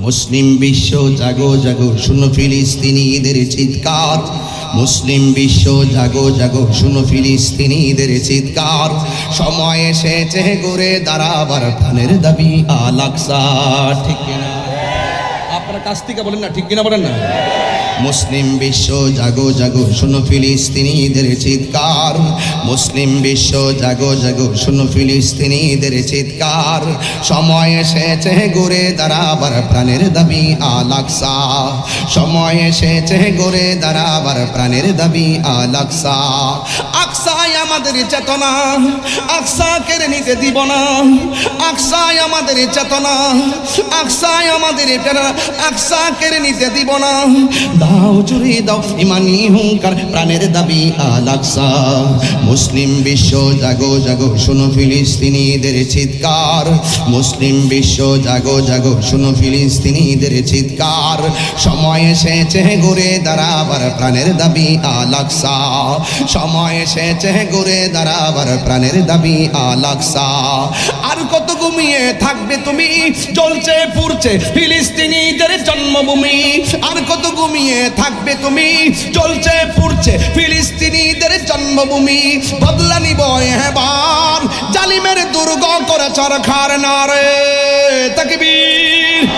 মুসলিম বিশ্ব জাগো জাগো শুনো ফিলিস্তিনিদের চিৎকার। মুসলিম বিশ্ব জাগো জাগো শুনো ফিলিস্তিনিদের চিৎকার। সময় এসেছে গড়ে দাঁড়াবার প্রাণের দাবি আল আকসা। ঠিক কিনা? আপনারা কাছ থেকে বলেন না, ঠিক কিনা বলেন না? মুসলিম বিশ্ব জাগো জাগো শুনো ফিলিস্তিনিদের চিৎকার। মুসলিম বিশ্ব জাগো জাগো শুনো ফিলিস্তিনিদের চিৎকার। সময় এসেছে গড়ে দাঁড়াবার প্রাণের দাবি আল আকসা। সময় এসেছে গড়ে দাঁড়াবার প্রাণের দাবি আল আকসা। আকসাই আমাদের চেতনা, আকসা কেড়ে নিতে দিব না। আকসাই আমাদের চেতনা, আকসাই আমাদের আকসা কেড়ে নিতে দিব না। দাও জুড়ে দাও ইমানি হুঙ্কার, প্রাণের দাবি আল আকসা। মুসলিম বিশ্ব জাগো জাগো শুনো ফিলিস্তিনিদের চিৎকার। মুসলিম বিশ্ব জাগো জাগো শুনো ফিলিস্তিনিদের চিৎকার। সময় এসেছে গড়ে দাঁড়াবার প্রাণের দাবি আল আকসা। সময় এসেছে গড়ে দাঁড়াবার প্রাণের দাবি আল আকসা। আর কত ঘুমিয়ে থাকবে তুমি, জ্বলছে পুড়ছে ফিলিস্তিনিদের জন্মভূমি। আর কত ঘুমিয়ে থাকবে তুমি, জ্বলছে পুড়ছে ফিলিস্তিনিদের জন্মভূমি। বদলা নিব এবার জালিমের দুর্গ করে চরখার নারে তাকবীর।